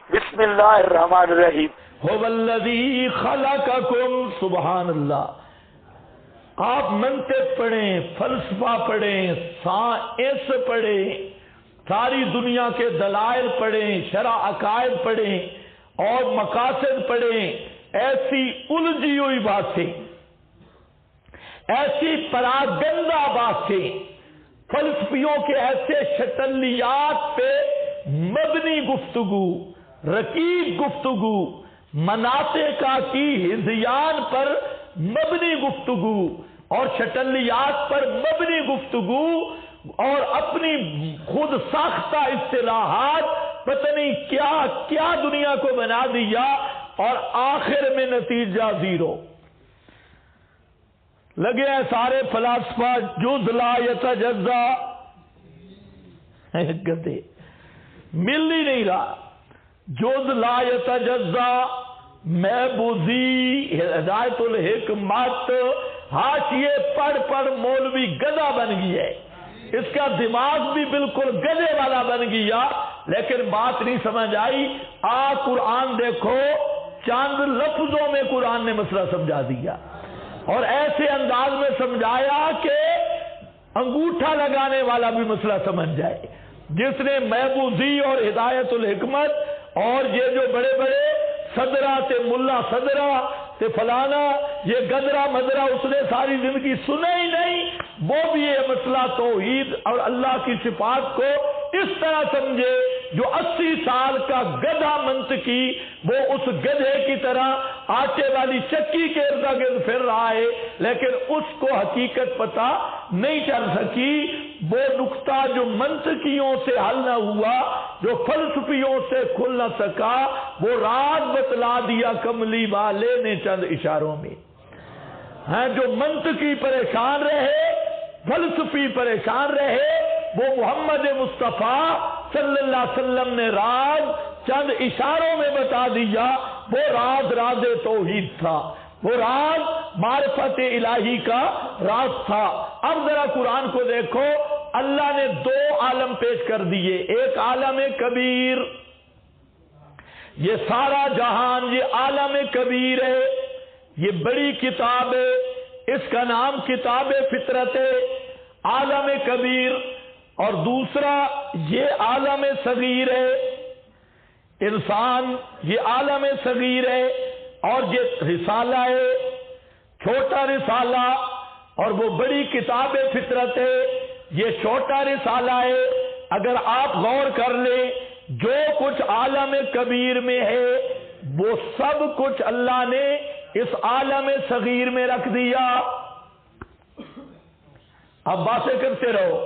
بسم اللہ الرحمن الرحیم۔ هو الذی خلقکم، سبحان اللہ۔ آپ منطق پڑھیں، فلسفہ پڑھیں، سائنس پڑھیں، ساری دنیا کے دلائل پڑھیں، شرع عقائد پڑھیں اور مقاصد پڑھیں، ایسی الجھی ہوئی باتیں، ایسی پراگندہ باتیں، فلسفیوں کے ایسے شٹلیات پہ مبنی گفتگو، رقیق گفتگو، مناطق کی ہذیان پر مبنی گفتگو اور شٹلیات پر مبنی گفتگو اور اپنی خود ساختہ اصطلاحات پتہ نہیں کیا کیا دنیا کو بنا دیا، اور آخر میں نتیجہ زیرو۔ لگے ہیں سارے فلاسفہ جز لا یتجزا، گدے مل ہی نہیں رہا، جز لا یتجزا، محبوزی، ہدایت الحکمت، حاشیے پڑھ پڑھ مولوی گدھا بن گیا ہے، اس کا دماغ بھی بالکل گدھے والا بن گیا، لیکن بات نہیں سمجھ آئی۔ قرآن دیکھو، چند لفظوں میں قرآن نے مسئلہ سمجھا دیا، اور ایسے انداز میں سمجھایا کہ انگوٹھا لگانے والا بھی مسئلہ سمجھ جائے۔ جس نے محبوزی اور ہدایت الحکمت اور یہ جو بڑے بڑے صدرہ تے ملا صدرہ تے فلانا یہ گدرا مدرا اس نے ساری زندگی سنا ہی نہیں، وہ بھی یہ مسئلہ توحید اور اللہ کی صفات کو اس طرح سمجھے جو 80 سال کا گدھا منطقی وہ اس گدھے کی طرح آٹے والی چکی کے ارد گرد پھر رہا ہے، لیکن اس کو حقیقت پتہ نہیں چل سکی۔ وہ نقطہ جو منطقیوں سے حل نہ ہوا، جو فلسفیوں سے کھل نہ سکا، وہ راز بتلا دیا کملی والے نے چند اشاروں میں۔ ہیں جو منطقی پریشان رہے، فلسفی پریشان رہے، وہ محمد مصطفیٰ صلی اللہ علیہ وسلم نے راز چند اشاروں میں بتا دیا۔ وہ راز راز توحید تھا، وہ راز معرفت الہی کا راز تھا۔ اب ذرا قرآن کو دیکھو، اللہ نے 2 عالم پیش کر دیے، ایک عالم کبیر، یہ سارا جہان یہ عالم کبیر ہے، یہ بڑی کتاب ہے، اس کا نام کتاب فطرت ہے، عالم کبیر۔ اور دوسرا یہ عالم صغیر ہے، انسان یہ عالم صغیر ہے، اور یہ رسالہ ہے، چھوٹا رسالہ، اور وہ بڑی کتاب فطرت ہے، یہ چھوٹا رسالہ ہے۔ اگر آپ غور کر لیں، جو کچھ عالم کبیر میں ہے وہ سب کچھ اللہ نے اس عالم صغیر میں رکھ دیا۔ اب باتیں کرتے رہو،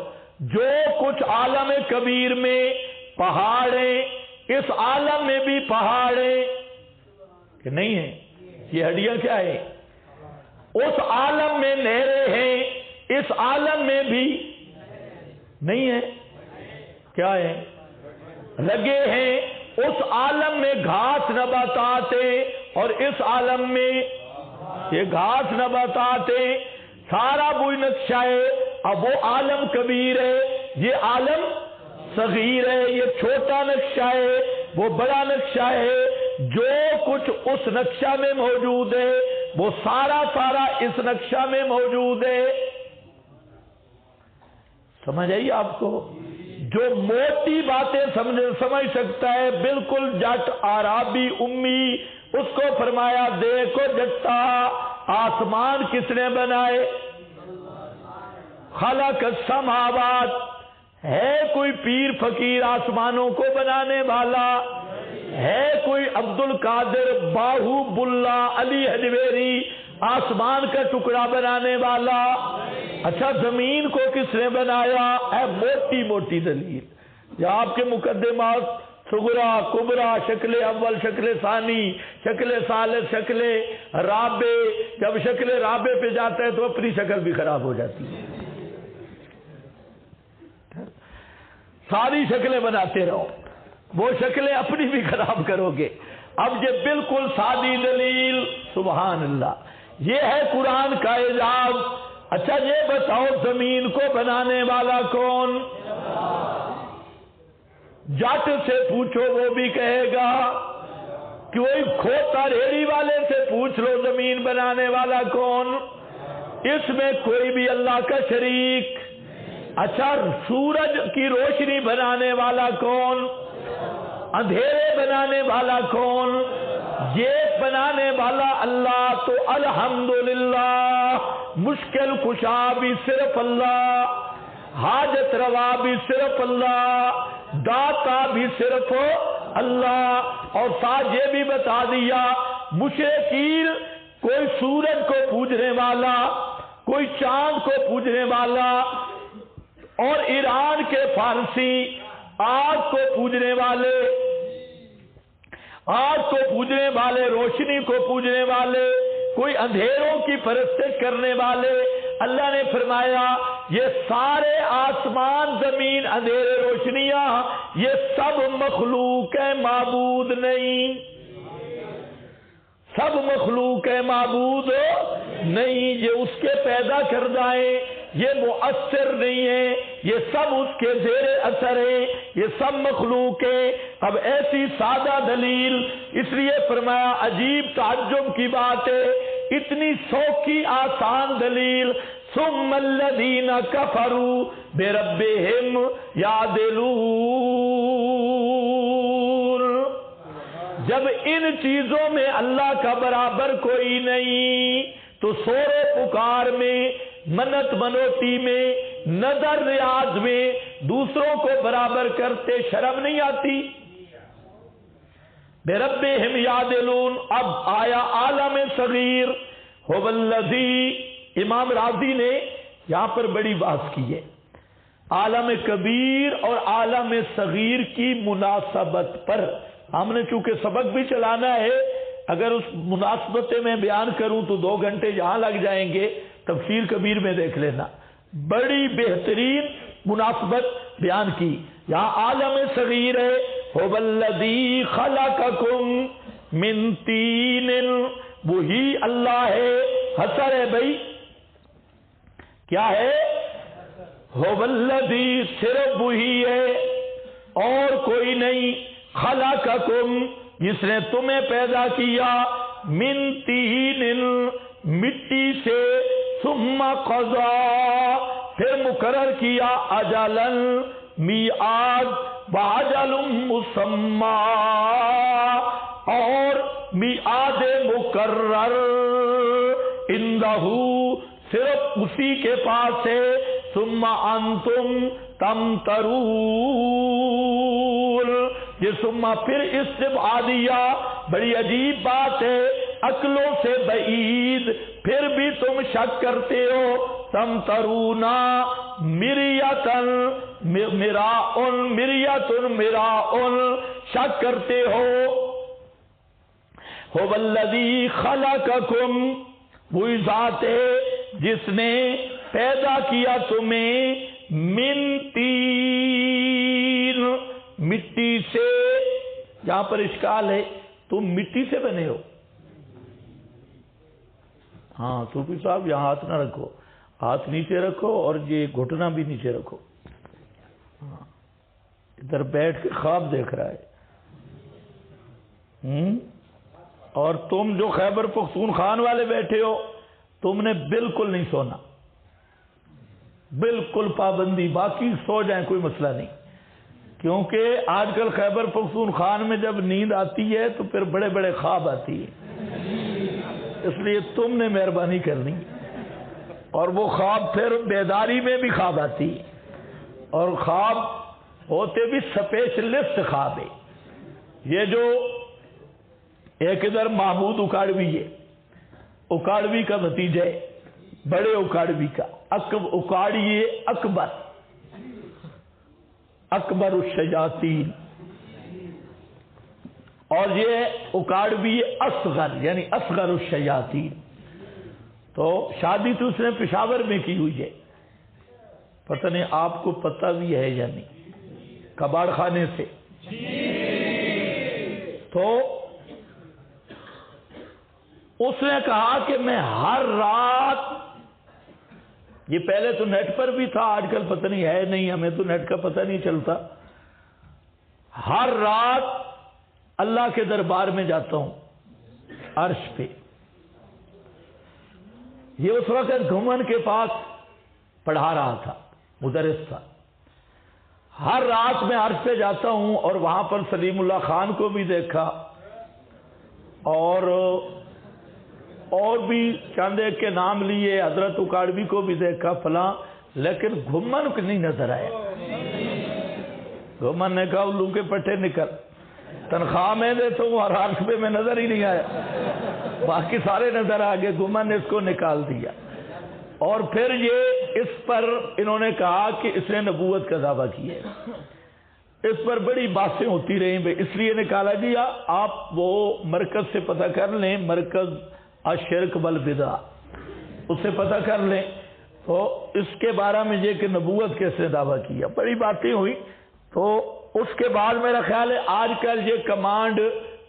جو کچھ عالم کبیر میں پہاڑیں، اس عالم میں بھی پہاڑیں کہ نہیں ہیں، یہ ہڈیاں کیا ہے، اس عالم میں نہریں ہیں، اس عالم میں بھی نہیں ہے، کیا ہے، لگے ہیں، اس عالم میں گھاس نباتات ہیں اور اس عالم میں یہ گھاس نباتات ہیں، سارا وہی نقشہ ہے۔ اب وہ عالم کبیر ہے، یہ عالم صغیر ہے، یہ چھوٹا نقشہ ہے، وہ بڑا نقشہ ہے۔ جو کچھ اس نقشہ میں موجود ہے وہ سارا سارا اس نقشہ میں موجود ہے۔ سمجھ آئی آپ کو؟ جو موٹی باتیں سمجھ سکتا ہے، بالکل جٹ عرابی امی، اس کو فرمایا دیکھو جٹا، آسمان کس نے بنائے؟ خلق السماوات، ہے کوئی پیر فقیر آسمانوں کو بنانے والا؟ ہے کوئی عبد القادر باہو بلا علی حجویری آسمان کا ٹکڑا بنانے والا؟ اچھا زمین کو کس نے بنایا؟ ہے موٹی موٹی دلیل، یا آپ کے مقدمات صغرا کبرا، شکل اول، شکل ثانی، شکل ثالث، شکل رابع، جب شکل رابع پہ جاتا ہے تو اپنی شکل بھی خراب ہو جاتی ہے، ساری شکلیں بناتے رہو، وہ شکلیں اپنی بھی خراب کرو گے۔ اب یہ بالکل سادی دلیل، سبحان اللہ، یہ ہے قرآن کا اعجاز۔ اچھا یہ بتاؤ زمین کو بنانے والا کون؟ جٹ سے پوچھو وہ بھی کہے گا، کوئی کھوتا ریڑھی والے سے پوچھ لو زمین بنانے والا کون، اس میں کوئی بھی اللہ کا شریک۔ اچھا سورج کی روشنی بنانے والا کون، اندھیرے بنانے والا کون، یہ بنانے والا اللہ، تو الحمدللہ مشکل کشا بھی صرف اللہ، حاجت روا بھی صرف اللہ، داتا بھی صرف اللہ۔ اور ساتھ یہ بھی بتا دیا مشرکین کوئی سورج کو پوجنے والا، کوئی چاند کو پوجنے والا، اور ایران کے فارسی آگ کو پوجنے والے، آگ کو پوجنے والے، روشنی کو پوجنے والے، کوئی اندھیروں کی پرستش کرنے والے۔ اللہ نے فرمایا یہ سارے آسمان زمین اندھیرے روشنیاں یہ سب مخلوق ہے، معبود نہیں، سب مخلوق ہے، معبود نہیں، یہ اس کے پیدا کردہ ہیں، یہ مؤثر نہیں ہے، یہ سب اس کے زیر اثر ہے، یہ سب مخلوق ہے۔ اب ایسی سادہ دلیل، اس لیے فرمایا عجیب تعجب کی بات ہے، اتنی سوکھی آسان دلیل، ثم الذین کفروا بربہم یعدلون، جب ان چیزوں میں اللہ کا برابر کوئی نہیں تو سورے پکار میں، منت منوتی میں، نظر ریاض میں دوسروں کو برابر کرتے شرم نہیں آتی؟ بربہم یعدلون۔ اب آیا عالم صغیر، هو الذی، امام راضی نے یہاں پر بڑی بحث کی ہے عالم کبیر اور عالم صغیر کی مناسبت پر۔ ہم نے چونکہ سبق بھی چلانا ہے، اگر اس مناسبت میں بیان کروں تو 2 گھنٹے یہاں لگ جائیں گے، تفسیر کبیر میں دیکھ لینا، بڑی بہترین مناسبت بیان کی۔ یہاں عالم صغیر ہے، هو الذی خلقکم من طین، وہی اللہ ہے، حسر ہے بھائی، کیا ہے؟ هو الذی، صرف وہی ہے اور کوئی نہیں، خلقکم، جس نے تمہیں پیدا کیا، من طین، مٹی سے، ثم قضا، پھر مقرر کیا، اجلن، میعاد، واجل مسمی، اور میعاد مقرر، عندہ، صرف اسی کے پاس ہے، ثم انتم تمترون، یہ ثم پھر استبعادیہ، بڑی عجیب بات ہے، عقلوں سے بعید، پھر بھی تم شک کرتے ہو، تمترونا، مریتن، مراؤن، مریتن، مراؤن، شک کرتے ہو۔ هو الذی خلقکم، وہی ذات ہے جس نے پیدا کیا تمہیں، من طین، مٹی سے۔ یہاں پر اشکال ہے، تم مٹی سے بنے ہو؟ ہاں صوفی صاحب یہاں ہاتھ نہ رکھو، ہاتھ نیچے رکھو اور یہ گھٹنا بھی نیچے رکھو۔ ہاں ادھر بیٹھ کے خواب دیکھ رہا ہے۔ اور تم جو خیبر پختونخوا والے بیٹھے ہو، تم نے بالکل نہیں سونا، بالکل پابندی، باقی سو جائیں کوئی مسئلہ نہیں، کیونکہ آج کل خیبر پختونخوا میں جب نیند آتی ہے تو پھر بڑے بڑے خواب آتی ہے، اس لیے تم نے مہربانی کرنی، اور وہ خواب پھر بیداری میں بھی خواب آتی، اور خواب ہوتے بھی سپیشلسٹ خواب ہے۔ یہ جو ایک ادھر محمود اکاڑوی ہے، اکاڑوی کا بھتیجا ہے، بڑے اکاڑوی کا، اکاڑیے اکبر، اکبر الشیاطین، اور یہ اکاڑوی اصغر یعنی اصغر الشیاطین۔ تو شادی تو اس نے پشاور میں کی ہوئی ہے، پتہ نہیں آپ کو پتہ بھی ہے یا نہیں، کباڑ خانے سے۔ تو اس نے کہا کہ میں ہر رات، یہ پہلے تو نیٹ پر بھی تھا، آج کل پتہ نہیں ہے نہیں، ہمیں تو نیٹ کا پتہ نہیں چلتا، ہر رات اللہ کے دربار میں جاتا ہوں عرش پہ. یہ اس وقت گھومن کے پاس پڑھا رہا تھا، مدرس تھا. ہر رات میں عرش پہ جاتا ہوں اور وہاں پر سلیم اللہ خان کو بھی دیکھا اور بھی چند ایک کے نام لیے، حضرت اکاڑوی کو بھی دیکھا فلاں، لیکن گھومن کو نہیں نظر آیا. گھومن نے کہا الو کے پٹھے نکل، تنخواہ میں دیتا ہوں اور عرش پہ میں نظر ہی نہیں آیا. باقی سارے نظر آ گئے، گھومن نے اس کو نکال دیا. اور پھر یہ اس پر انہوں نے کہا کہ اس نے نبوت کا دعویٰ کیا ہے. اس پر بڑی باتیں ہوتی رہیں، اس لیے نکالا گیا. آپ وہ مرکز سے پتہ کر لیں، مرکز الشرک والبدع، اس سے پتہ کر لیں تو اس کے بارے میں یہ کہ نبوت کیسے دعویٰ کیا، بڑی باتیں ہوئی. تو اس کے بعد میرا خیال ہے آج کل یہ کمانڈ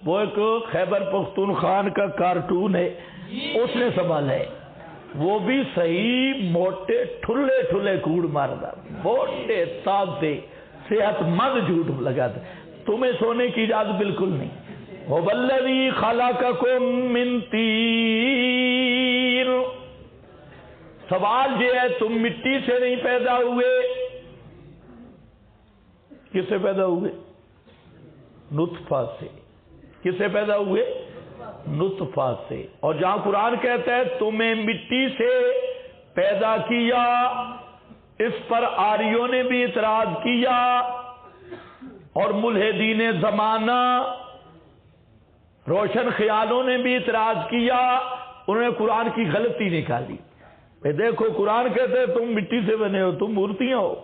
وہ ایک خیبر پختونخوا کا کارٹون ہے، اس نے سنبھالا ہے. وہ بھی صحیح موٹے ٹھلے ٹھلے کوڑ ماردا، موٹے تازے صحت مند جھوٹ لگاتے. تمہیں سونے کی اجازت بالکل نہیں. هو الذی خلقکم من طین. سوال یہ ہے تم مٹی سے نہیں پیدا ہوئے، کس سے پیدا ہوئے؟ نطفہ سے. کس سے پیدا ہوئے؟ نطفہ سے. اور جہاں قرآن کہتا ہے تمہیں مٹی سے پیدا کیا، اس پر آریوں نے بھی اعتراض کیا اور ملحدین زمانہ روشن خیالوں نے بھی اعتراض کیا. انہوں نے قرآن کی غلطی نکالی. دیکھو قرآن کہتے ہیں تم مٹی سے بنے ہو، تم مورتیاں ہو.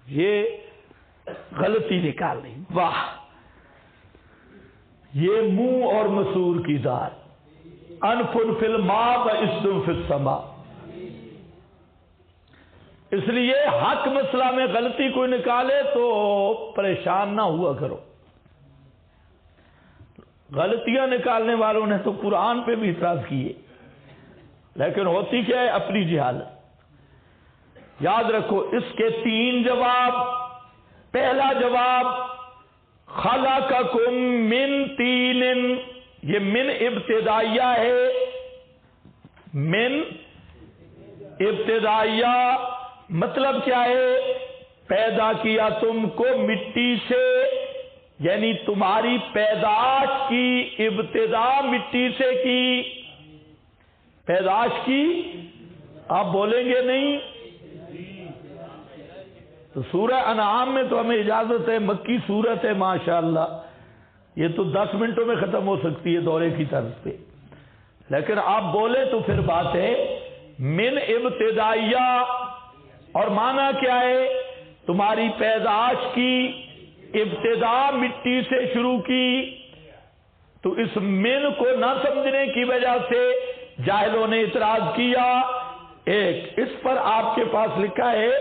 یہ غلطی نکالی. واہ، یہ منہ اور مسور کی ذات، انفن فی الماء و اسدن فی السماء. اس لیے حق مسئلہ میں غلطی کوئی نکالے تو پریشان نہ ہوا کرو. غلطیاں نکالنے والوں نے تو قرآن پہ بھی اعتراض کیے، لیکن ہوتی کیا ہے؟ اپنی جہالت. یاد رکھو اس کے 3 جواب. پہلا جواب خلقکم من طین، یہ من ابتدائیہ ہے. من ابتدائیہ مطلب کیا ہے؟ پیدا کیا تم کو مٹی سے، یعنی تمہاری پیدائش کی ابتدا مٹی سے کی. پیدائش کی آپ بولیں گے نہیں؟ تو سورہ انعام میں تو ہمیں اجازت ہے، مکی سورت ہے ماشاءاللہ، یہ تو 10 منٹوں میں ختم ہو سکتی ہے دورے کی طرز پہ. لیکن آپ بولے تو پھر بات ہے من ابتدائیہ. اور معنی کیا ہے؟ تمہاری پیدائش کی ابتدا مٹی سے شروع کی. تو اس من کو نہ سمجھنے کی وجہ سے جاہلوں نے اعتراض کیا. ایک اس پر آپ کے پاس لکھا ہے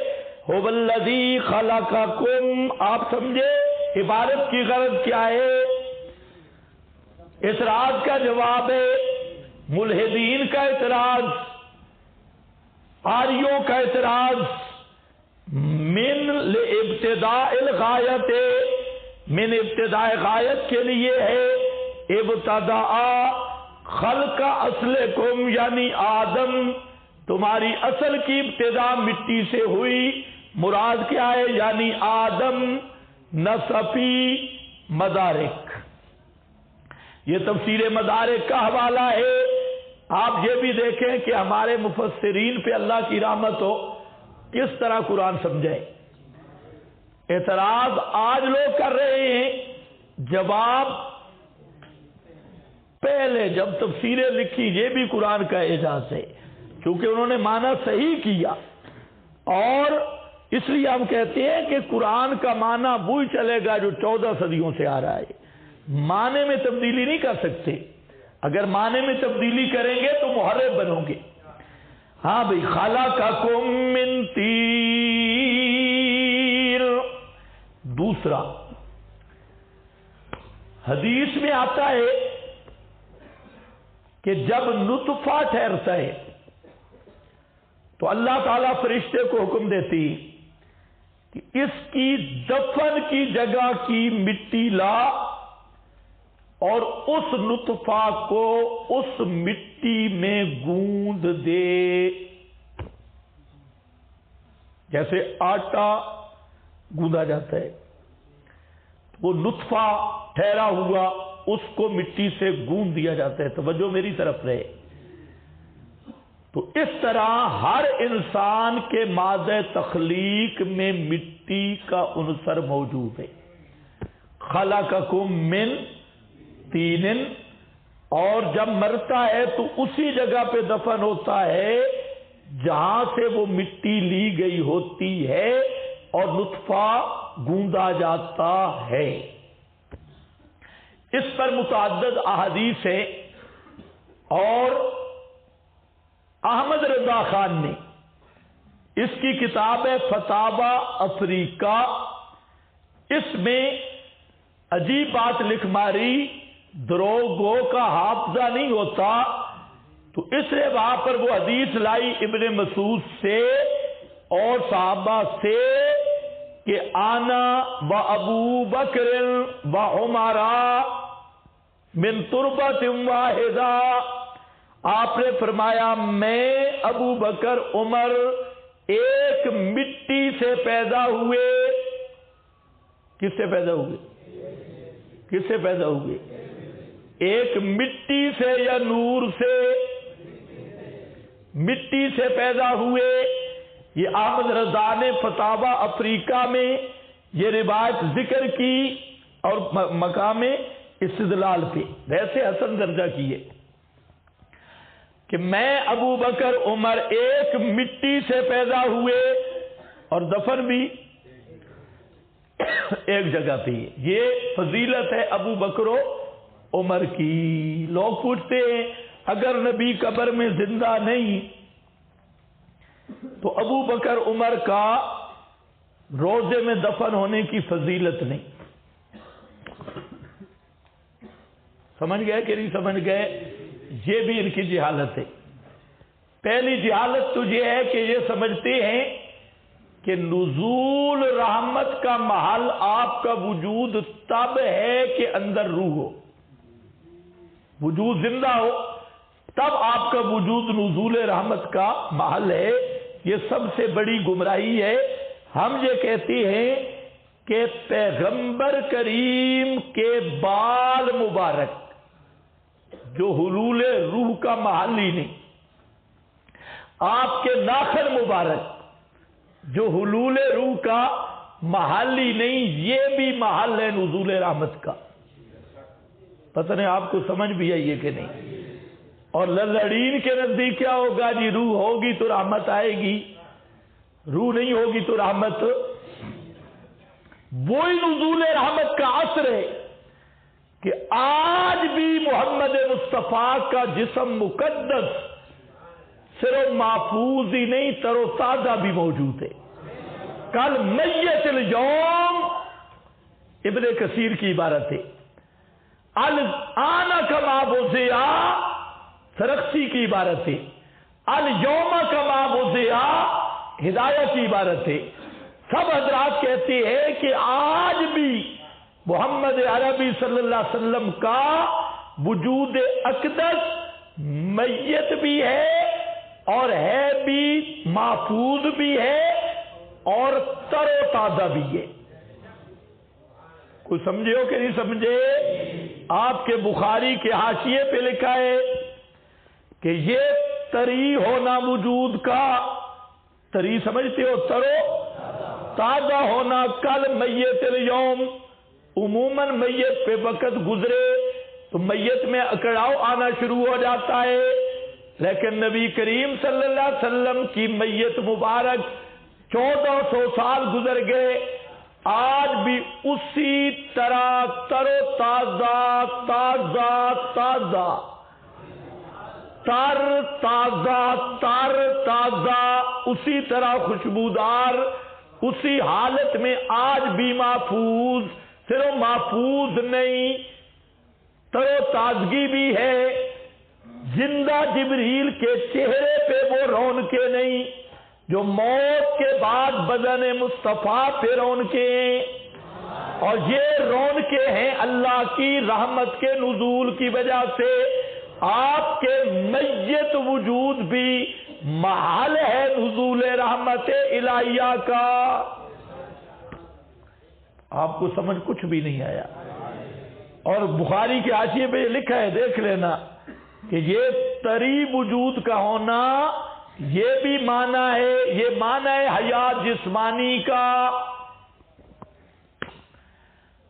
هو الذی خلقکم. آپ سمجھے عبارت کی غرض کیا ہے؟ اعتراض کا جواب ہے ملحدین کا اعتراض، آریوں کا اعتراض. من لابتداء الغایت، من ابتداء غایت کے لیے ہے. ابتدا خلق اصلکم، یعنی آدم، تمہاری اصل کی ابتدا مٹی سے ہوئی. مراد کیا ہے؟ یعنی آدم نصفی مدارک. یہ تفسیر مدارک کا حوالہ ہے. آپ یہ بھی دیکھیں کہ ہمارے مفسرین پہ اللہ کی رحمت ہو کس طرح قرآن سمجھائے. اعتراض آج لوگ کر رہے ہیں، جواب پہلے جب تفسیریں لکھی یہ بھی قرآن کا اعجاز ہے، کیونکہ انہوں نے معنی صحیح کیا. اور اس لیے ہم کہتے ہیں کہ قرآن کا معنی وہی چلے گا جو 14 صدیوں سے آ رہا ہے. معنی میں تبدیلی نہیں کر سکتے. اگر معنی میں تبدیلی کریں گے تو محرف بنو گے. ہاں بھئی، خلقکم من طین. دوسرا حدیث میں آتا ہے کہ جب نطفہ ٹھہرتا ہے تو اللہ تعالیٰ فرشتے کو حکم دیتی کہ اس کی دفن کی جگہ کی مٹی لا اور اس نطفہ کو اس مٹی میں گوندھ دے، جیسے آٹا گوندا جاتا ہے، وہ نطفہ ٹھہرا ہوا اس کو مٹی سے گوندھ دیا جاتا ہے۔ توجہ میری طرف رہے۔ تو اس طرح ہر انسان کے مادہ تخلیق میں مٹی کا عنصر موجود ہے۔ خلقکم من طین، اور جب مرتا ہے تو اسی جگہ پہ دفن ہوتا ہے جہاں سے وہ مٹی لی گئی ہوتی ہے اور نطفہ گوندا جاتا ہے۔ اس پر متعدد احادیث ہیں، اور احمد رضا خان نے اس کی کتاب ہے فتاوی افریقہ، اس میں عجیب بات لکھ ماری، دروگوں کا حافظہ نہیں ہوتا، تو اس نے وہاں پر وہ حدیث لائی ابن مسعود سے اور صحابہ سے کہ آنا و ابو بکر و عمر من تربۃ واحدہ، آپ نے فرمایا میں ابو بکر عمر ایک مٹی سے پیدا ہوئے۔ کس سے پیدا ہوئے؟ کس سے پیدا ہوئے؟ ایک مٹی سے یا نور سے؟ مٹی سے پیدا ہوئے۔ یہ احمد رضا نے فتاوی افریقہ میں یہ روایت ذکر کی اور مقام استدلال پہ ویسے حسن درجہ کیے کہ میں ابو بکر عمر ایک مٹی سے پیدا ہوئے اور دفن بھی ایک جگہ پہ۔ یہ فضیلت ہے ابو بکر و عمر کی۔ لوگ پوچھتے ہیں اگر نبی قبر میں زندہ نہیں تو ابو بکر عمر کا روضے میں دفن ہونے کی فضیلت نہیں۔ سمجھ گئے کہ نہیں سمجھ گئے؟ یہ بھی ان کی جہالت ہے۔ پہلی جہالت تو یہ ہے کہ یہ سمجھتے ہیں کہ نزول رحمت کا محل آپ کا وجود تب ہے کہ اندر روح ہو، وجود زندہ ہو تب آپ کا وجود نزول رحمت کا محل ہے۔ یہ سب سے بڑی گمراہی ہے۔ ہم یہ کہتے ہیں کہ پیغمبر کریم کے بال مبارک جو حلول روح کا محل ہی نہیں، آپ کے ناخن مبارک جو حلول روح کا محل ہی نہیں، یہ بھی محل ہے نزول رحمت کا۔ پتہ نہیں آپ کو سمجھ بھی آئی ہے کہ نہیں؟ اور للڑین کے نزدیک کیا ہوگا جی؟ روح ہوگی تو رحمت آئے گی، روح نہیں ہوگی تو رحمت۔ وہی نزول رحمت کا اثر ہے کہ آج بھی محمد مصطفیٰ کا جسم مقدس صرف محفوظ ہی نہیں تر و تازہ بھی موجود ہے۔ کل میت اليوم ابن کثیر کی عبارت ہے، الآن کما بوزیا سرخسی کی عبارت ہے، الیوم کما بوزیا ہدایت کی عبارت ہے۔ سب حضرات کہتے ہیں کہ آج بھی محمد عربی صلی اللہ علیہ وسلم کا وجود اقدس میت بھی ہے اور ہے بھی محفوظ بھی ہے اور تر و تازہ بھی ہے۔ کوئی سمجھے ہو کہ نہیں سمجھے؟ آپ کے بخاری کے حاشیے پہ لکھا ہے کہ یہ طری ہونا وجود کا، طری سمجھتے ہو؟ تر و تازہ ہونا۔ کل میت اليوم، عموماً میت پہ وقت گزرے تو میت میں اکڑاؤ آنا شروع ہو جاتا ہے، لیکن نبی کریم صلی اللہ علیہ وسلم کی میت مبارک 1400 سال گزر گئے، آج بھی اسی طرح تر و تازہ تازہ تازہ تر تازہ تر تازہ اسی طرح خوشبودار اسی حالت میں آج بھی محفوظ، صرف محفوظ نہیں تر و تازگی بھی ہے۔ زندہ جبریل کے چہرے پہ وہ رونقیں نہیں، جو موت کے بعد بدن مصطفیٰ پہ رونقیں ہیں، اور یہ رونقیں ہیں اللہ کی رحمت کے نزول کی وجہ سے۔ آپ کے میت وجود بھی محل ہے نزول رحمت الہیہ کا۔ آپ کو سمجھ کچھ بھی نہیں آیا؟ اور بخاری کے حاشیے پہ یہ لکھا ہے، دیکھ لینا کہ یہ طری وجود کا ہونا یہ بھی معنی ہے، یہ معنی ہے حیات جسمانی کا،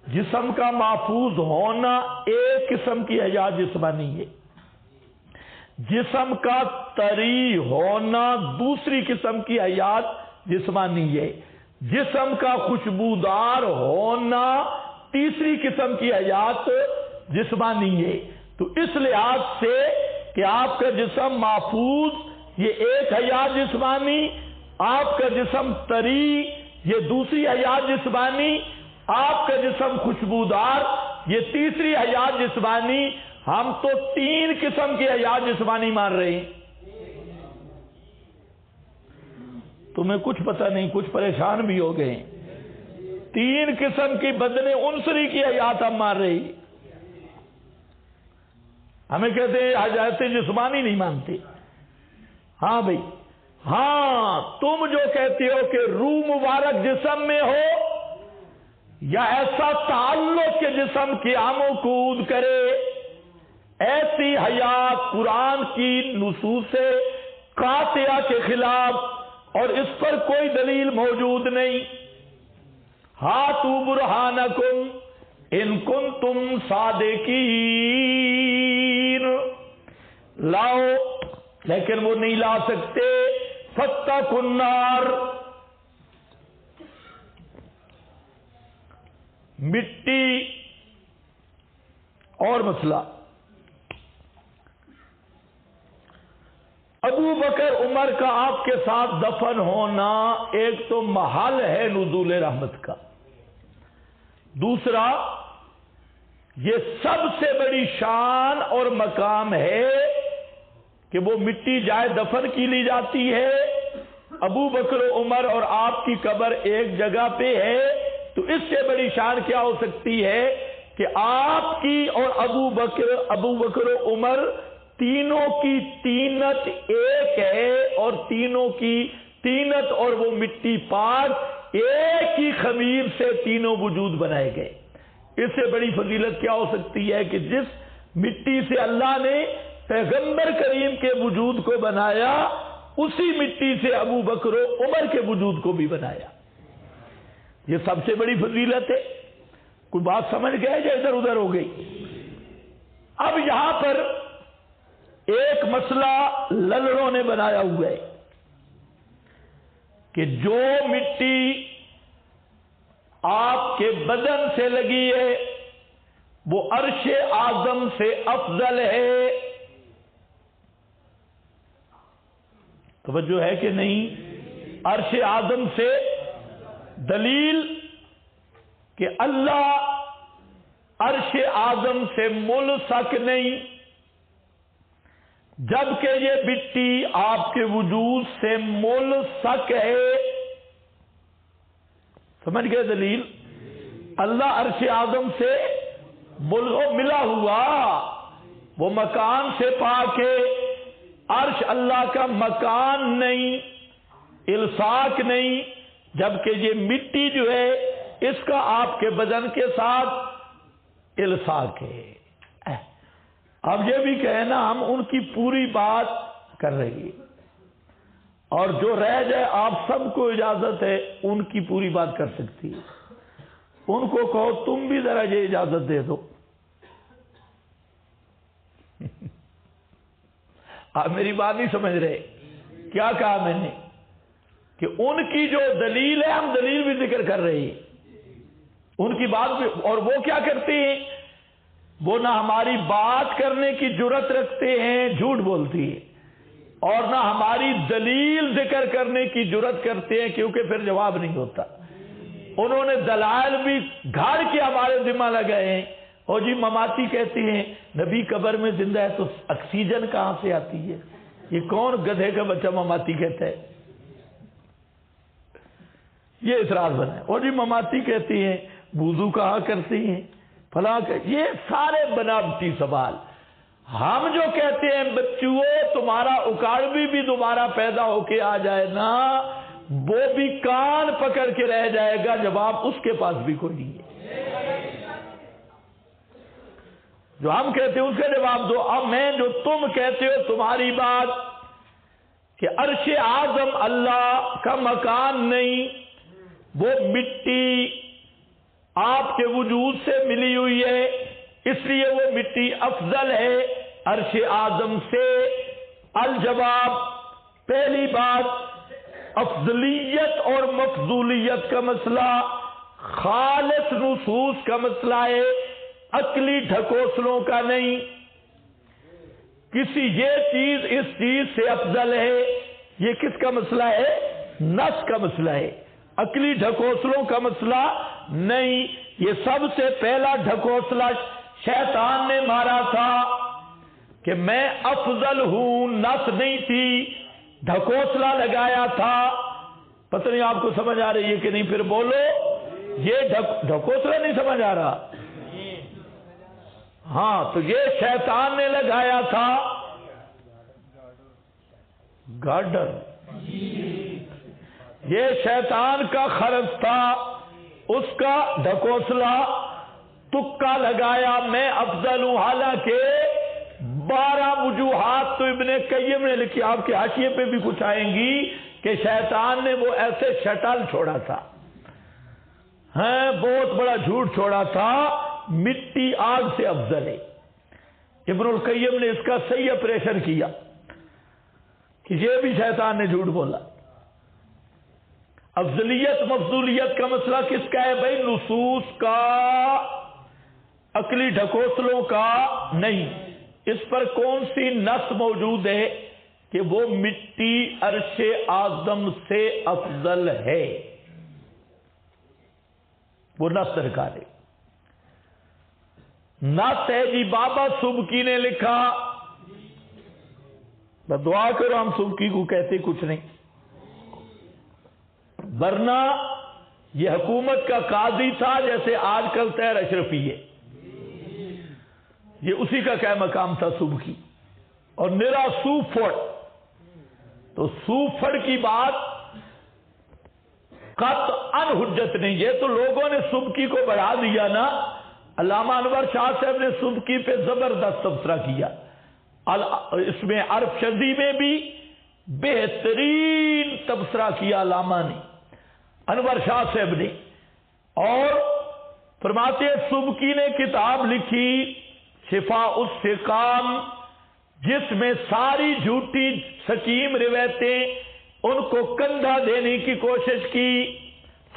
جسم کا محفوظ ہونا ایک قسم کی حیات جسمانی ہے، جسم کا طری ہونا دوسری قسم کی حیات جسمانی ہے، جسم کا خوشبودار ہونا تیسری قسم کی حیات جسمانی ہے۔ تو اس لحاظ سے کہ آپ کا جسم محفوظ یہ ایک حیات جسمانی، آپ کا جسم طری یہ دوسری حیات جسمانی، آپ کا جسم خوشبودار یہ تیسری حیات جسمانی، ہم تو تین قسم کی حیات جسمانی مان رہے ہیں۔ تمہیں کچھ پتہ نہیں، کچھ پریشان بھی ہو گئے ہیں۔ تین قسم کی بدن عنصری کی حیات ہم مان رہے ہیں، ہمیں کہتے ہیں حیات جسمانی نہیں مانتے۔ ہاں بھائی، ہاں تم جو کہتے ہو کہ روح مبارک جسم میں ہو یا ایسا تعلق کے جسم کی آمو کود کرے، ایسی حیات قرآن کی نصوص قاطعہ کے خلاف اور اس پر کوئی دلیل موجود نہیں۔ ہاتوا برہانکم ان کنتم صادقین، لاؤ، لیکن وہ نہیں لا سکتے۔ فاتقوا النار، مٹی اور مسئلہ، ابو بکر عمر کا آپ کے ساتھ دفن ہونا ایک تو محل ہے نزول رحمت کا، دوسرا یہ سب سے بڑی شان اور مقام ہے کہ وہ مٹی جائے دفن کی لی جاتی ہے۔ ابو بکر عمر اور آپ کی قبر ایک جگہ پہ ہے، تو اس سے بڑی شان کیا ہو سکتی ہے کہ آپ کی اور ابو بکر عمر تینوں کی تینت ایک ہے، اور تینوں کی تینت اور وہ مٹی پاک ایک ہی خمیر سے تینوں وجود بنائے گئے۔ اس سے بڑی فضیلت کیا ہو سکتی ہے کہ جس مٹی سے اللہ نے پیغمبر کریم کے وجود کو بنایا، اسی مٹی سے ابو بکر و عمر کے وجود کو بھی بنایا۔ یہ سب سے بڑی فضیلت ہے۔ کوئی بات سمجھ گئے یا ادھر ادھر ہو گئی؟ اب یہاں پر ایک مسئلہ للڑوں نے بنایا ہوا ہے کہ جو مٹی آپ کے بدن سے لگی ہے وہ عرش اعظم سے افضل ہے۔ توجہ ہے کہ نہیں؟ عرش اعظم سے، دلیل کہ اللہ عرش اعظم سے ملصق نہیں، جبکہ یہ مٹی آپ کے وجود سے ملصق ہے۔ سمجھ گئے دلیل؟ اللہ عرش اعظم سے ملا ہوا، وہ مکان سے پاک ہے۔ عرش اللہ کا مکان نہیں، الصاق نہیں، جبکہ یہ مٹی جو ہے اس کا آپ کے بدن کے ساتھ الصاق ہے۔ اب یہ بھی کہنا ہم ان کی پوری بات کر رہے ہیں، اور جو رہ جائے آپ سب کو اجازت ہے ان کی پوری بات کر سکتی ہے۔ ان کو کہو تم بھی ذرا یہ اجازت دے دو۔ آپ میری بات نہیں سمجھ رہے؟ کیا کہا میں نے کہ ان کی جو دلیل ہے ہم دلیل بھی ذکر کر رہے ہیں، ان کی بات بھی، اور وہ کیا کرتے ہیں؟ وہ نہ ہماری بات کرنے کی جرت رکھتے ہیں، جھوٹ بولتی ہے، اور نہ ہماری دلیل ذکر کرنے کی جرت کرتے ہیں، کیونکہ پھر جواب نہیں ہوتا۔ انہوں نے دلائل بھی گھاڑ کے ہمارے ذمہ لگائے ہیں۔ اور جی مماتی کہتے ہیں نبی قبر میں زندہ ہے تو آکسیجن کہاں سے آتی ہے؟ یہ کون گدھے کا بچہ مماتی کہتا ہے؟ یہ اعتراض بنا ہے. اور جی مماتی کہتی ہیں، وضو کہا کرتی ہیں، فلاں یہ سارے بناوٹی سوال. ہم جو کہتے ہیں بچوں تمہارا اکاڑوی بھی دوبارہ پیدا ہو کے آ جائے نا، وہ بھی کان پکڑ کے رہ جائے گا، جواب اس کے پاس بھی کوئی نہیں ہے. جو ہم کہتے ہیں اس کا جواب دو. اب میں جو تم کہتے ہو تمہاری بات کہ عرش اعظم اللہ کا مکان نہیں، وہ مٹی آپ کے وجود سے ملی ہوئی ہے، اس لیے وہ مٹی افضل ہے عرش اعظم سے. الجواب، پہلی بات، افضلیت اور مفضولیت کا مسئلہ خالص نصوص کا مسئلہ ہے، عقلی ڈھکوسلوں کا نہیں. کسی یہ چیز اس چیز سے افضل ہے، یہ کس کا مسئلہ ہے؟ نص کا مسئلہ ہے، عقلی ڈھکوسلوں کا مسئلہ نہیں. یہ سب سے پہلا ڈھکوسلا شیطان نے مارا تھا کہ میں افضل ہوں، نص نہیں تھی، ڈھکوسلا لگایا تھا. پتہ نہیں آپ کو سمجھ آ رہی ہے کہ نہیں؟ پھر بولو. یہ ڈھکوسلا نہیں سمجھ آ رہا؟ ہاں، تو یہ شیطان نے لگایا تھا. گارڈر، یہ شیطان کا خرچ تھا، اس کا ڈھکوسلا تکا لگایا میں افضل ہوں. حالانکہ 12 وجوہات تو ابن قیم نے لکھی، آپ کے حاشیے پہ بھی کچھ آئیں گی کہ شیطان نے وہ ایسے شٹل چھوڑا تھا، بہت بڑا جھوٹ چھوڑا تھا، مٹی آگ سے افضل ہے. ابن القیم نے اس کا صحیح اپریشن کیا کہ یہ بھی شیطان نے جھوٹ بولا. افضلیت مفضولیت کا مسئلہ کس کا ہے بھائی؟ نصوص کا، عقلی ڈھکوسلوں کا نہیں. اس پر کون سی نص موجود ہے کہ وہ مٹی عرش اعظم سے افضل ہے؟ وہ نص درکار ہے. نص ہے جی بابا سبکی نے لکھا. دعا کرو ہم سبکی کو کہتے کچھ نہیں، ورنہ یہ حکومت کا قاضی تھا جیسے آج کل طاہر اشرفی ہے. یہ اسی کا کیا مقام تھا سبکی، اور میرا سوفڑ. تو سوفڑ کی بات قطعاً حجت نہیں. یہ تو لوگوں نے سبکی کو بڑھا دیا نا. علامہ انور شاہ صاحب نے سبکی پہ زبردست تبصرہ کیا. اس میں عرب شدی میں بھی بہترین تبصرہ کیا علامہ نے، انور شاہ صاحب نے. اور فرماتے سبکی نے کتاب لکھی شفاء السقام، جس میں ساری جھوٹی سقیم روایتیں ان کو کندھا دینے کی کوشش کی،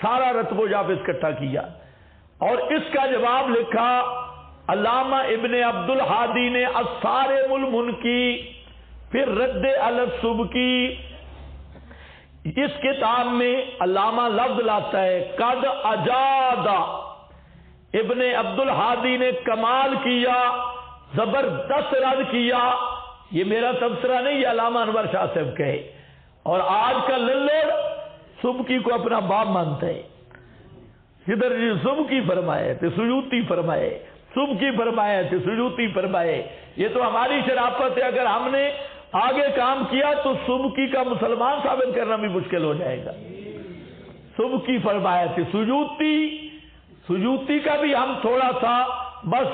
سارا رتب و یاب اکٹھا کیا. اور اس کا جواب لکھا علامہ ابن عبد الحادی نے الصارم المنکی، پھر رد علی السبکی. اس کتاب میں علامہ لفظ لاتا ہے قد اجادا. ابن عبد الحادی نے کمال کیا، زبردست رد کیا. یہ میرا تبصرہ نہیں، یہ علامہ انور شاہ صاحب کہے. اور آج کا للڑ سبکی کو اپنا باپ مانتا ہے. ادھر جی سبکی فرمائے تو سیوطی فرمائے، سبکی فرمائے تو سیوطی فرمائے. یہ تو ہماری شرافت ہے. اگر ہم نے آگے کام کیا تو سبکی کا مسلمان ثابت کرنا بھی مشکل ہو جائے گا. سبکی فرمائے تو سیوطی کا بھی ہم تھوڑا سا بس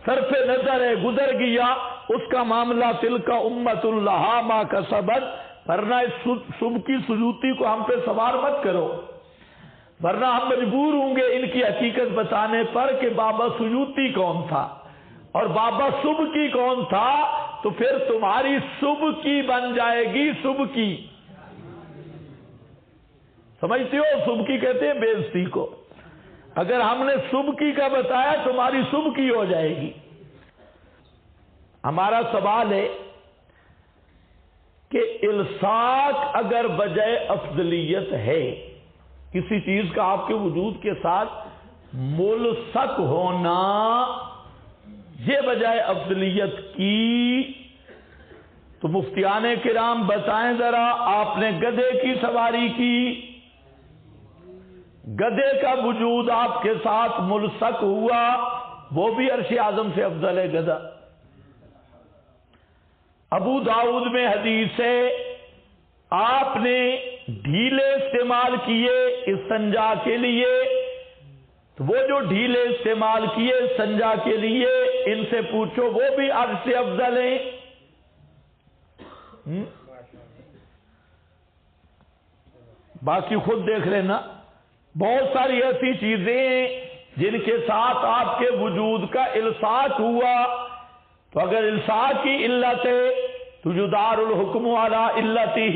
صرف نظر ہے، گزر گیا اس کا معاملہ. تل کا امت اللہ ما کسبت. ورنہ سبکی سیوطی کو ہم پہ سوار مت کرو، ورنہ ہم مجبور ہوں گے ان کی حقیقت بتانے پر کہ بابا سیوطی کون تھا اور بابا سبکی کون تھا. تو پھر تمہاری سبکی بن جائے گی سبکی. سمجھتے ہو؟ سبکی کہتے ہیں بے عزتی کو. اگر ہم نے سبکی کا بتایا تمہاری سبکی ہو جائے گی. ہمارا سوال ہے کہ الصاق اگر بجائے افضلیت ہے، کسی چیز کا آپ کے وجود کے ساتھ ملصق ہونا یہ بجائے افضلیت کی، تو مفتیان کرام بتائیں ذرا، آپ نے گدھے کی سواری کی، گدھے کا وجود آپ کے ساتھ ملصق ہوا، وہ بھی عرش اعظم سے افضل ہے گدھا۔ ابو داؤد میں حدیث ہے، آپ نے ڈھیلے استعمال کیے استنجا کے لیے، تو وہ جو ڈھیلے استعمال کیے استنجا کے لیے، ان سے پوچھو وہ بھی عرش سے افضل ہیں۔ باقی خود دیکھ لینا، بہت ساری ایسی چیزیں جن کے ساتھ آپ کے وجود کا الصاق ہوا، تو اگر الصاق کی علت ہے تو یدار الحکم علی علتہ،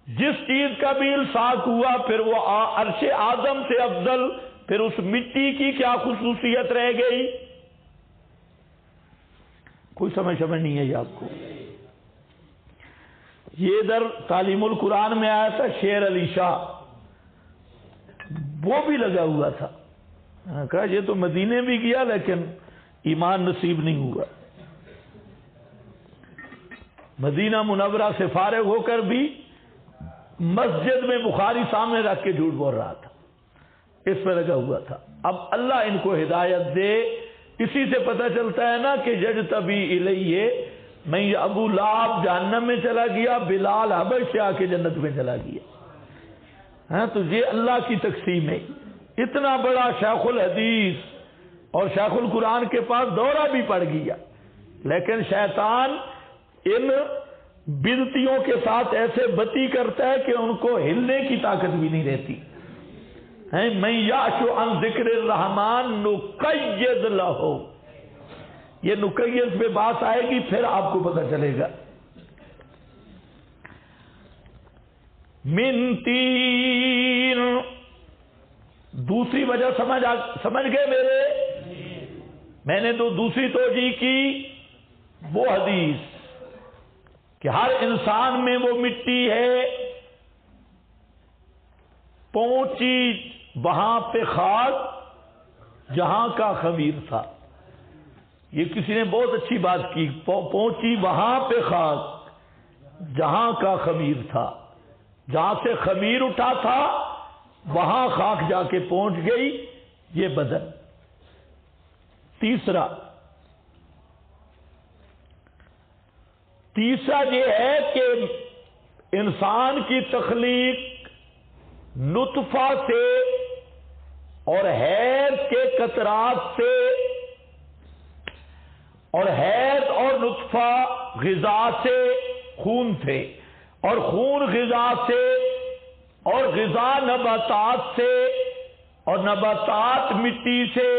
جس چیز کا بھی الصاق ہوا پھر وہ عرش اعظم سے افضل، پھر اس مٹی کی کیا خصوصیت رہ گئی؟ کوئی سمجھ نہیں ہے یہ آپ کو؟ یہ ادھر تعلیم القرآن میں آیا تھا، شیر علی شاہ وہ بھی لگا ہوا تھا، کہا یہ تو مدینے بھی گیا لیکن ایمان نصیب نہیں ہوا، مدینہ منورہ سے فارغ ہو کر بھی مسجد میں بخاری سامنے رکھ کے جھوٹ بول رہا تھا، اس پہ لگا ہوا تھا۔ اب اللہ ان کو ہدایت دے۔ اسی سے پتہ چلتا ہے نا کہ یجتبی الیہ، میں ابو لہب جہنم میں چلا گیا، بلال حبش سے آ کے جنت میں چلا گیا۔ ہاں تو یہ اللہ کی تقسیم ہے۔ اتنا بڑا شیخ الحدیث اور شیخ القرآن کے پاس دورہ بھی پڑ گیا، لیکن شیطان ان بدعتیوں کے ساتھ ایسے بتی کرتا ہے کہ ان کو ہلنے کی طاقت بھی نہیں رہتی۔ من یعش عن ذکر الرحمن نقید لہ، یہ نقید پہ بات آئے گی پھر آپ کو پتہ چلے گا۔ من تین، دوسری وجہ سمجھ گئے میرے؟ میں نے تو دوسری توجیہ کی وہ حدیث کہ ہر انسان میں وہ مٹی ہے، پہنچی وہاں پہ خاک جہاں کا خمیر تھا۔ یہ کسی نے بہت اچھی بات کی، پہنچی وہاں پہ خاک جہاں کا خمیر تھا، جہاں سے خمیر اٹھا تھا وہاں خاک جا کے پہنچ گئی، یہ بدن۔ تیسرا یہ ہے کہ انسان کی تخلیق نطفہ سے اور حیض کے قطرات سے، اور حیض اور نطفہ غذا سے، خون تھے، اور خون غذا سے، اور غذا نباتات سے، اور نباتات مٹی سے۔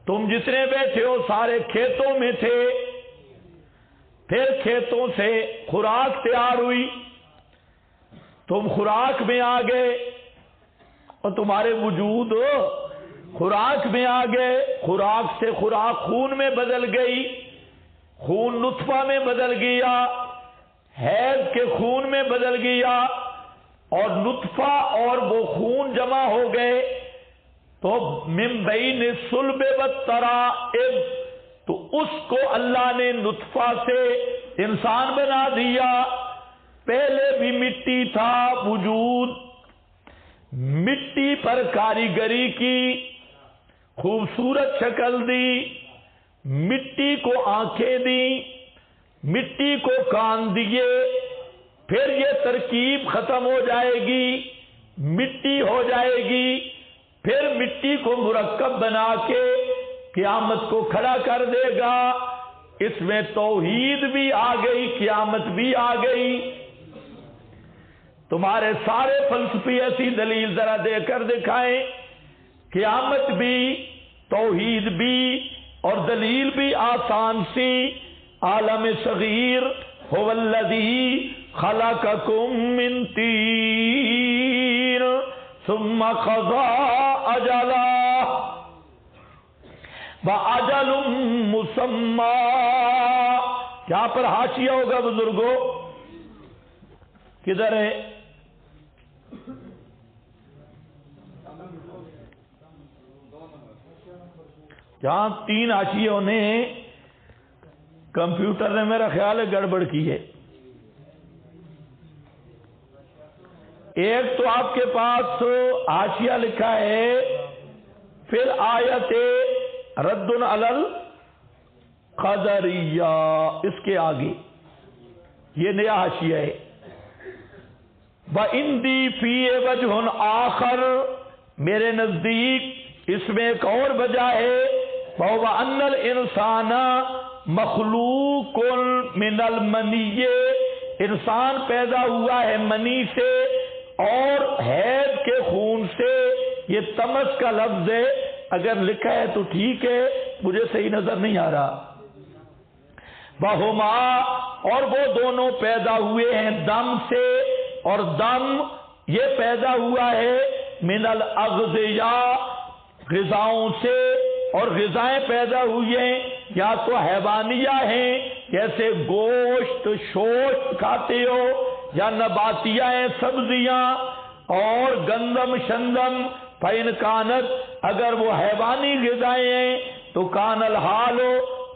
تم جتنے بیٹھے ہو سارے کھیتوں میں تھے، پھر کھیتوں سے خوراک تیار ہوئی، تم خوراک میں آ گئے اور تمہارے وجود خوراک میں آ گئے، خوراک سے خوراک خون میں بدل گئی، خون نطفہ میں بدل گیا، حیض کے خون میں بدل گیا، اور نطفہ اور وہ خون جمع ہو گئے تو من بین الصلب والترائب، تو اس کو اللہ نے نطفہ سے انسان بنا دیا۔ پہلے بھی مٹی تھا، وجود مٹی پر کاریگری کی، خوبصورت شکل دی، مٹی کو آنکھیں دی، مٹی کو کان دیے، پھر یہ ترکیب ختم ہو جائے گی، مٹی ہو جائے گی، پھر مٹی کو مرکب بنا کے قیامت کو کھڑا کر دے گا۔ اس میں توحید بھی آ گئی، قیامت بھی آ گئی۔ تمہارے سارے فلسفی ایسی دلیل ذرا دے کر دکھائیں، قیامت بھی، توحید بھی، اور دلیل بھی آسان سی۔ عالم صغیر هو الذی خلقکم من طین ثم قضى اجلا واجل مسمى۔ کیا پر حاشیہ ہوگا بزرگوں؟ کدھر ہے؟ جہاں 3 حاشیوں نے کمپیوٹر نے میرا خیال ہے گڑبڑ کی ہے۔ ایک تو آپ کے پاس حاشیہ لکھا ہے پھر آیت رد علل قدریہ، اس کے آگے یہ نیا حاشیہ ہے. وَإِنْدِي فِيهِ وَجْهٌ آخر، میرے نزدیک اس میں ایک اور وجہ ہے، وَهُوَ أَنَّ الْإِنسَانَ مَخْلُوقٌ مِنَ الْمَنِيِّ، انسان پیدا ہوا ہے منی سے اور حیض کے خون سے. یہ تمس کا لفظ ہے، اگر لکھا ہے تو ٹھیک ہے، مجھے صحیح نظر نہیں آ رہا. وَهُمَا، اور وہ دونوں پیدا ہوئے ہیں دم سے، اور دم یہ پیدا ہوا ہے من الاغذیاء، غذاؤں سے، اور غذائیں پیدا ہوئی ہیں یا تو حیوانیہ ہیں جیسے گوشت شوشت کھاتے ہو، یا نباتیہ ہیں سبزیاں اور گندم شندم. فَإِنْ كَانَتْ، اگر وہ حیوانی غذائیں ہیں تو کان الحال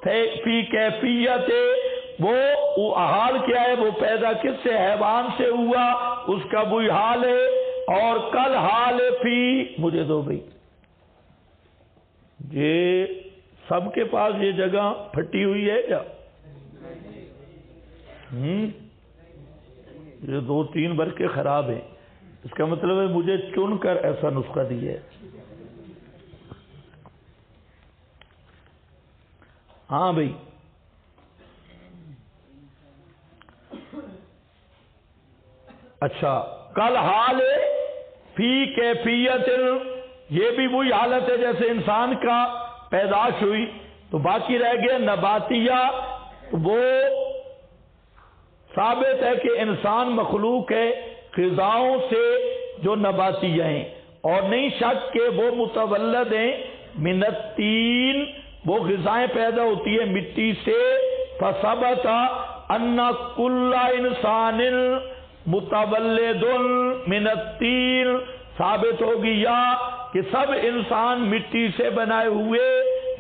فی کیفیت، وہ حال کیا ہے، وہ پیدا کس سے، حیوان سے ہوا، اس کا وہی حال ہے. اور کل حال فی، مجھے دو بھائی، یہ سب کے پاس یہ جگہ پھٹی ہوئی ہے کیا؟ یہ 2-3 برقے خراب ہیں، اس کا مطلب ہے مجھے چن کر ایسا نسخہ دیا ہے. ہاں بھائی، اچھا، کل حال فی کیفیت، یہ بھی وہی حالت ہے جیسے انسان کا پیدائش ہوئی. تو باقی رہ گیا نباتیہ، وہ ثابت ہے کہ انسان مخلوق ہے غذاؤں سے جو نباتیہ ہیں، اور نہیں شک کہ وہ متولد ہیں من الطین، وہ غذائیں پیدا ہوتی ہے مٹی سے. فثبت ان کل انسان متولد من الطین، ثابت ہو گیا کہ سب انسان مٹی سے بنائے ہوئے.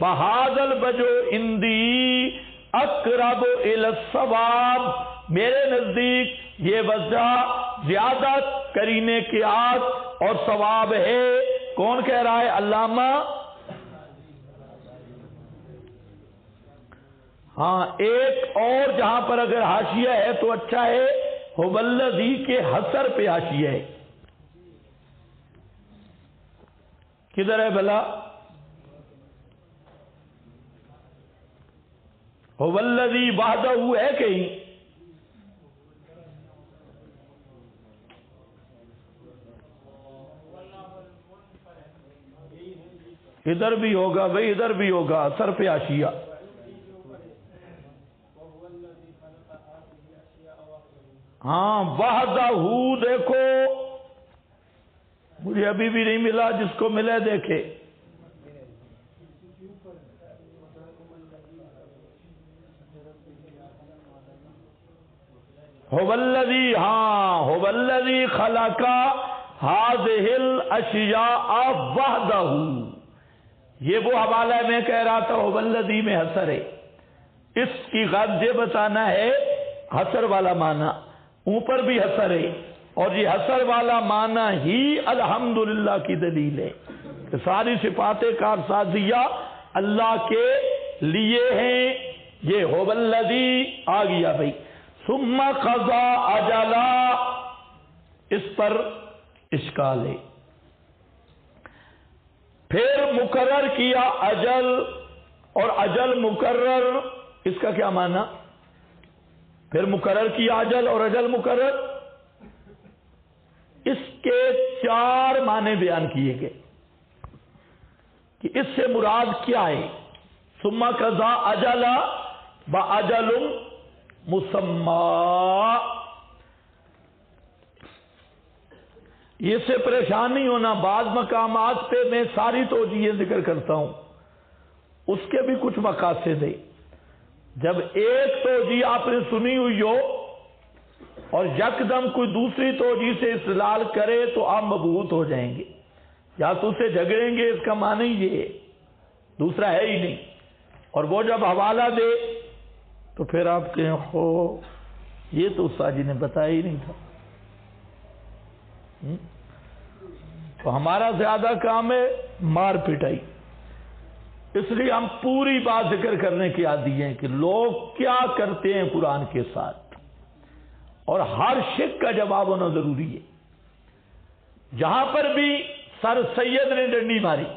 بہذا الوجہ عندی اقرب الی الصواب، میرے نزدیک یہ وجہ زیادہ قرینے کی آت اور ثواب ہے. کون کہہ رہا ہے؟ علامہ. ہاں، ایک اور جہاں پر اگر حاشیہ ہے تو اچھا ہے، هو الذی کے حسر پہ حاشیہ ہے. کدھر ہے بھلا؟ هو الذی وحدہ ہے کہیں؟ ادھر بھی ہوگا بھائی، ادھر بھی ہوگا، اثر پہ حاشیہ. ہاں، وحدہ، دیکھو مجھے ابھی بھی نہیں ملا، جس کو ملے دیکھے. هو الذی، ہاں، هو الذی خلق هذه الاشیاء وحدہ، یہ وہ حوالہ میں کہہ رہا تھا هو الذی میں حسر ہے. اس کی غرض یہ بتانا ہے حسر والا معنی، اوپر بھی حسر ہے، اور یہ حسر والا معنی ہی الحمدللہ کی دلیل ہے کہ ساری صفات کارسازیہ اللہ کے لیے ہیں. یہ هو الذی آ گیا بھائی. ثم قضا اجلا، اس پر اشکال ہے. پھر مقرر کیا اجل، اور اجل مقرر، اس کا کیا معنی؟ پھر مقرر کیا اجل اور اجل مقرر، اس کے 4 معنی بیان کیے گئے کہ اس سے مراد کیا ہے. ثم قضا اجلا باجل مسمى، یہ سے پریشان نہیں ہونا، بعض مقامات پہ میں ساری توجیہیں ذکر کرتا ہوں، اس کے بھی کچھ مقاصد ہیں. جب ایک توجیہ آپ نے سنی ہوئی ہو اور یکدم کوئی دوسری توجیہ سے استدلال کرے تو آپ مبہوت ہو جائیں گے، یا تو اسے جھگڑیں گے، اس کا معنی یہ ہے، دوسرا ہے ہی نہیں. اور وہ جب حوالہ دے تو پھر آپ کہیں ہو یہ تو استاد جی نے بتایا ہی نہیں تھا. تو ہمارا زیادہ کام ہے مار پٹائی، اس لیے ہم پوری بات ذکر کرنے کے عادی ہیں کہ لوگ کیا کرتے ہیں قرآن کے ساتھ، اور ہر شک کا جواب ہونا ضروری ہے۔ جہاں پر بھی سر سید نے ڈنڈی ماری،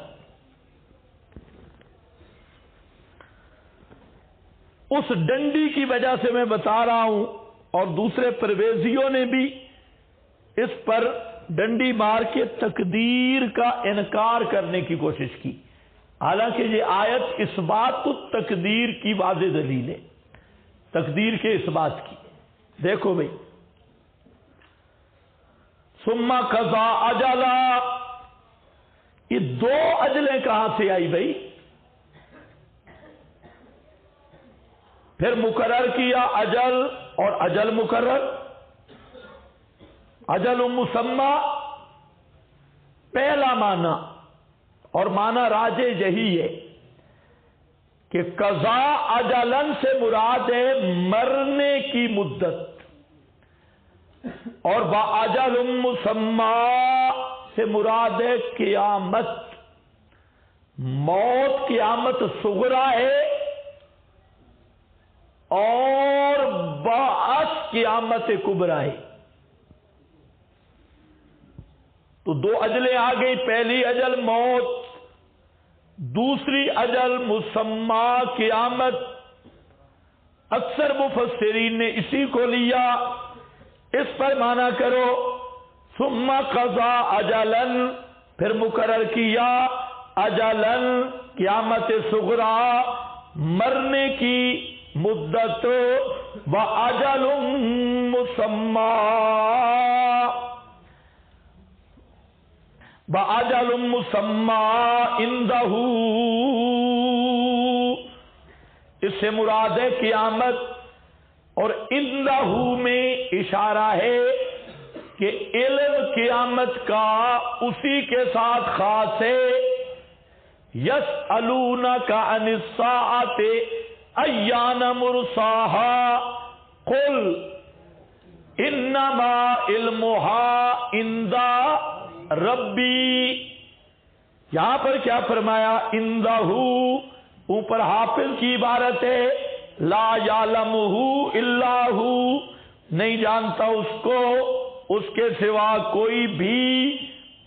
اس ڈنڈی کی وجہ سے میں بتا رہا ہوں، اور دوسرے پرویزیوں نے بھی اس پر ڈنڈی مار کے تقدیر کا انکار کرنے کی کوشش کی، حالانکہ یہ آیت اثبات التقدیر کی واضح دلیل ہے، تقدیر کے اثبات کی۔ دیکھو بھئی، ثم قضا اجلا، یہ دو اجلیں کہاں سے آئی بھئی؟ پھر مقرر کیا اجل اور اجل مقرر، اجل مسمى پہلا معنی، اور معنی راجح یہی ہے کہ قضا اجلن سے مراد ہے مرنے کی مدت، اور باجل مسمى سے مراد ہے قیامت۔ موت قیامت صغرا ہے، اور بعث قیامت کبریٰ ہے۔ تو دو اجلیں آ گئی، پہلی اجل موت، دوسری اجل مسمى قیامت۔ اکثر مفسرین نے اسی کو لیا، اس پر معنی کرو ثم قضا اجلن، پھر مقرر کیا اجلن قیامت صغرا، مرنے کی مدت، واجل مسمى، واجل مسمى عنده، اس سے مراد ہے قیامت، اور عنده میں اشارہ ہے کہ علم قیامت کا اسی کے ساتھ خاص ہے۔ یسألونک عن الساعۃ ایان مرساها قل انما علمها عند ربی۔ یہاں پر کیا فرمایا؟ عندہ، اوپر حافظ کی عبارت ہے، لا یعلمہ الا ہو، نہیں جانتا اس کو اس کے سوا کوئی بھی۔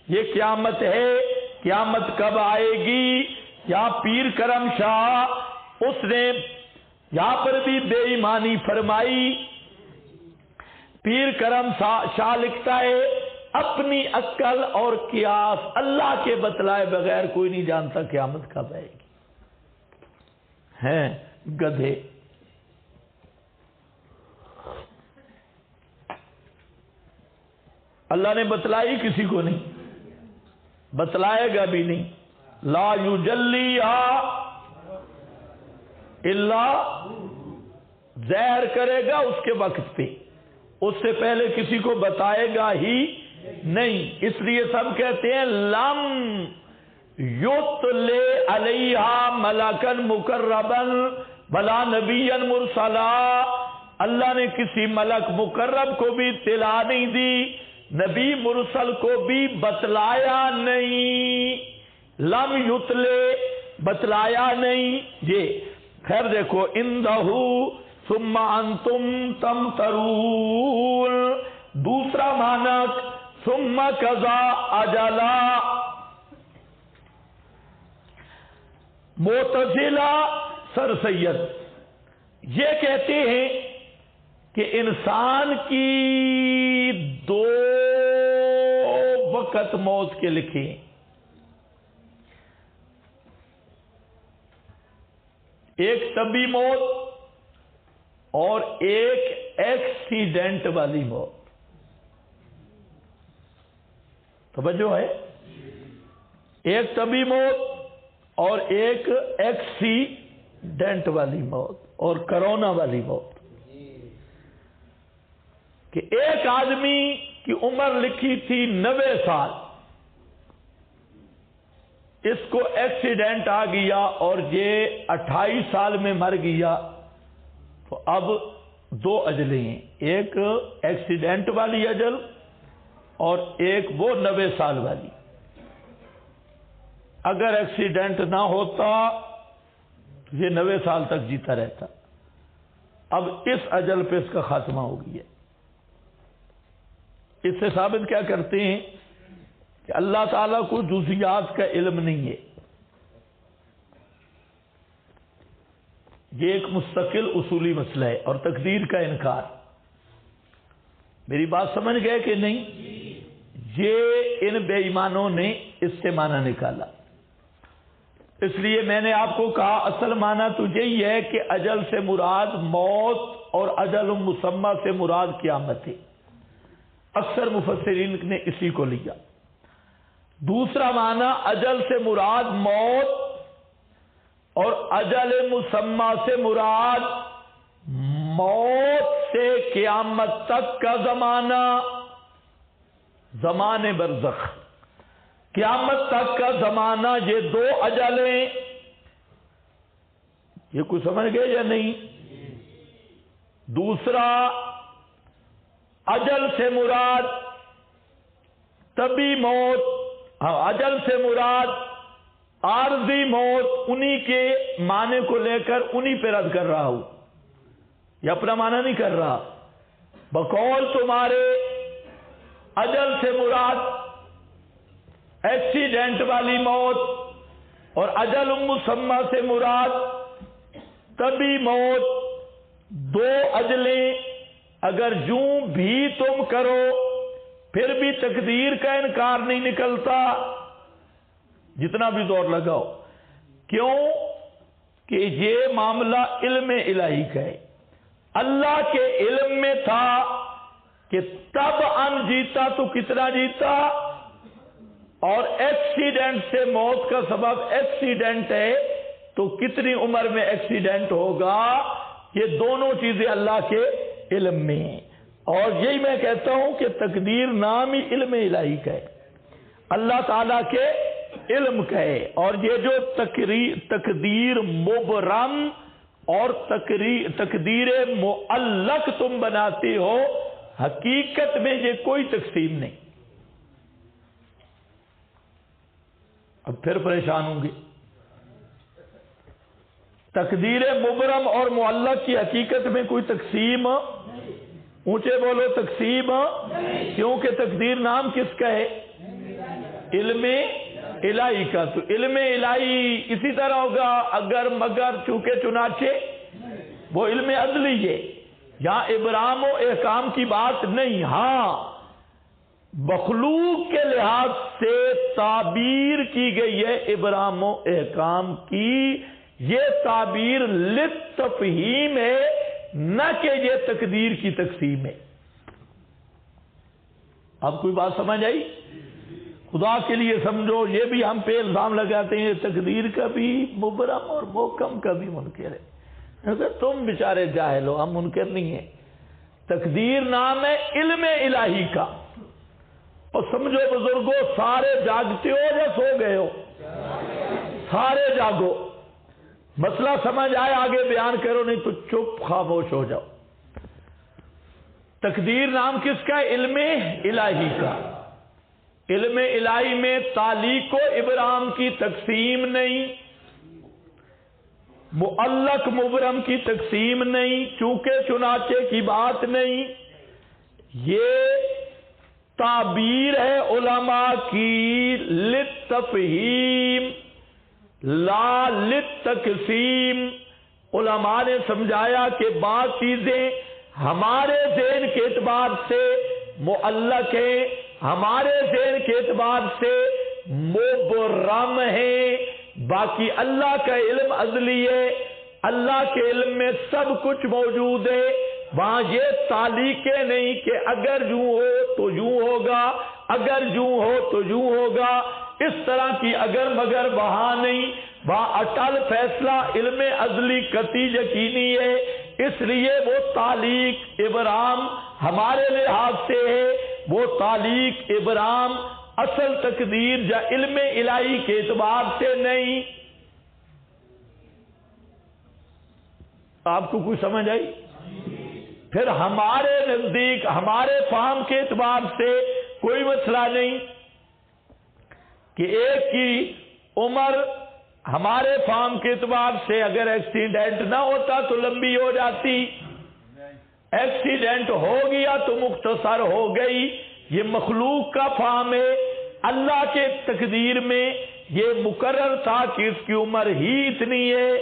یہ قیامت ہے، قیامت کب آئے گی؟ یا پیر کرم شاہ، اس نے یہاں پر بھی بے ایمانی فرمائی۔ پیر کرم شاہ لکھتا ہے، اپنی عقل اور قیاس اللہ کے بتلائے بغیر کوئی نہیں جانتا قیامت کب آئے گی۔ ہیں گدھے۔ اللہ نے بتلائی کسی کو نہیں، بتلائے گا بھی نہیں۔ لا یجلیہا الا، ظاہر کرے گا اس کے وقت پہ، اس سے پہلے کسی کو بتائے گا ہی نہیں۔ اس لیے سب کہتے ہیں لم یطلع علیہا ملکا مقربا ولا نبیا مرسلا، اللہ نے کسی ملک مقرب کو بھی اطلاع نہیں دی، نبی مرسل کو بھی بتلایا نہیں۔ لم یطلع، بتلایا نہیں۔ یہ خیر دیکھو، عندہ ثم انتم تمترون، دوسرا معنی ثم قضا اجلا۔ معتزلہ سر سید یہ کہتے ہیں کہ انسان کی دو وقت موت کے لکھے ہیں، ایک طبی موت اور ایک ایکسیڈنٹ والی موت۔ توجہ ہے؟ ایک طبی موت اور ایک ایکسیڈنٹ والی موت، اور کرونا والی موت۔ کہ ایک آدمی کی عمر لکھی تھی 90 سال، اس کو ایکسیڈنٹ آ گیا اور یہ 28 سال میں مر گیا۔ تو اب دو اجلیں ہیں، ایک ایکسیڈنٹ والی اجل اور ایک وہ 90 سال والی. اگر ایکسیڈنٹ نہ ہوتا تو یہ 90 سال تک جیتا رہتا. اب اس اجل پہ اس کا خاتمہ ہو گیا. اس سے ثابت کیا کرتے ہیں کہ اللہ تعالیٰ کو جزیات کا علم نہیں ہے. یہ ایک مستقل اصولی مسئلہ ہے. اور تقدیر کا انکار. میری بات سمجھ گئے کہ نہیں؟ یہ ان بے ایمانوں نے اس سے معنی نکالا. اس لیے میں نے آپ کو کہا اصل معنی تو یہی ہے کہ اجل سے مراد موت اور اجل مسمى سے مراد قیامت ہے. اکثر مفسرین نے اسی کو لیا. دوسرا معنی اجل سے مراد موت اور اجل مسمى سے مراد موت سے قیامت تک کا زمانہ، زمان برزخ. قیامت تک کا زمانہ، یہ دو اجلیں. یہ کوئی سمجھ گئے یا نہیں؟ دوسرا اجل سے مراد طبی موت، اجل سے مراد عارضی موت. انہی کے معنی کو لے کر انہی پہ رد کر رہا ہوں. یہ اپنا معنی نہیں کر رہا. بقول تمہارے اجل سے مراد ایکسیڈنٹ والی موت اور اجل مسمى سے مراد طبی موت. دو اجلیں اگر یوں بھی تم کرو پھر بھی تقدیر کا انکار نہیں نکلتا، جتنا بھی زور لگاؤ. کیوں کہ یہ معاملہ علم الہی کا ہے. اللہ کے علم میں تھا کہ تب ان جیتا تو کتنا جیتا، اور ایکسیڈنٹ سے موت کا سبب ایکسیڈنٹ ہے تو کتنی عمر میں ایکسیڈنٹ ہوگا. یہ دونوں چیزیں اللہ کے علم میں ہیں. اور یہی میں کہتا ہوں کہ تقدیر نام ہی علم الہی کا ہے، اللہ تعالیٰ کے علم کا ہے. اور یہ جو تقدیر مبرم اور تقدیر معلق تم بناتے ہو، حقیقت میں یہ کوئی تقسیم نہیں. اب پھر پریشان ہوں گے. تقدیر مبرم اور معلق کی حقیقت میں کوئی تقسیم، اونچے بولو تقسیم. کیونکہ تقدیر نام کس کا ہے؟ علم الہی کا. تو علم الہی اسی طرح ہوگا اگر مگر چونکہ چنانچہ، وہ علم عدلی ہے. یہاں ابرام و احکام کی بات نہیں. ہاں مخلوق کے لحاظ سے تعبیر کی گئی ہے ابرام و احکام کی. یہ تعبیر للتفہیم ہے، نہ کہ یہ تقدیر کی تقسیم ہے. اب کوئی بات سمجھ آئی؟ خدا کے لیے سمجھو. یہ بھی ہم پہ الزام لگاتے ہیں تقدیر کا بھی مبرم اور محکم کا بھی منکر ہے. اگر تم بیچارے جاہل ہو، ہم منکر نہیں ہیں. تقدیر نام ہے علم الہی کا. اور سمجھو بزرگوں، سارے جاگتے ہو یا سو گئے ہو؟ سارے جاگو. مسئلہ سمجھ آئے آگے بیان کرو، نہیں تو چپ خاموش ہو جاؤ. تقدیر نام کس کا؟ علم الہی کا. علم الہی میں تعلیق و ابرام کی تقسیم نہیں، معلق مبرم کی تقسیم نہیں، چونکہ چنانچہ کی بات نہیں. یہ تعبیر ہے علماء کی للتفہیم لا للتقسیم. علماء نے سمجھایا کہ بعض چیزیں ہمارے ذہن کے اعتبار سے معلق ہیں، ہمارے ذہن کے اعتبار سے مبرم ہیں. باقی اللہ کا علم ازلی ہے، اللہ کے علم میں سب کچھ موجود ہے. وہاں یہ تعلیقیں نہیں کہ اگر یوں ہو تو یوں ہوگا، اگر یوں ہو تو یوں ہوگا. اس طرح کی اگر مگر وہاں نہیں. وہاں اٹل فیصلہ علم ازلی قطعی یقینی ہے. اس لیے وہ تعلیق ابرام ہمارے لحاظ سے ہے، وہ تعلیق ابرام اصل تقدیر یا علم الہی کے اعتبار سے نہیں. آپ کو کوئی سمجھ آئی؟ پھر ہمارے نزدیک، ہمارے فہم کے اعتبار سے کوئی مسئلہ نہیں کہ ایک کی عمر ہمارے فارم کے اعتبار سے اگر ایکسیڈنٹ نہ ہوتا تو لمبی ہو جاتی، ایکسیڈنٹ ہو گیا تو مختصر ہو گئی۔ یہ مخلوق کا فارم ہے، اللہ کے تقدیر میں یہ مقرر تھا کہ اس کی عمر ہی اتنی ہے،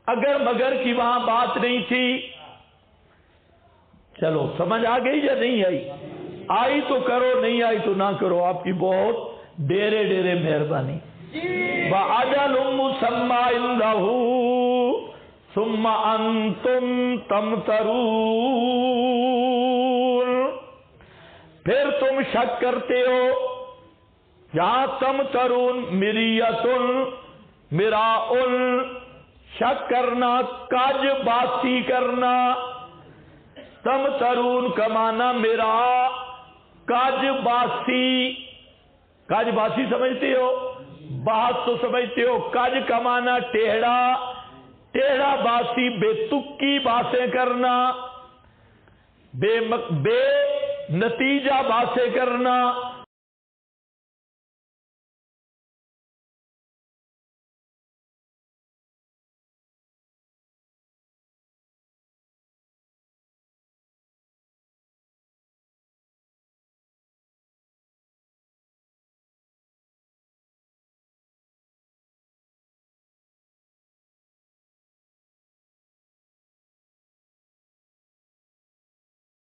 اگر مگر کی وہاں بات نہیں تھی۔ چلو سمجھ آ گئی یا نہیں آئی؟ آئی تو کرو، نہیں آئی تو نہ کرو، آپ کی بہت ڈیرے ڈیرے مہربانی۔ وَأَجَلٌ مُّسَمًّى عِندَهُ ثُمَّ أَنتُمْ تَمْتَرُونَ، پھر تم شک کرتے ہو، یہاں تمترون مریتن مراؤن، شک کرنا، کج باسی کرنا، تمترون کا معنی میرا کج باسی، کج باسی سمجھتے ہو؟ بات تو سمجھتے ہو؟ کج کا معنی ٹیڑھا، ٹیڑھا باسی بے تکی باتیں کرنا، بے نتیجہ باتیں کرنا۔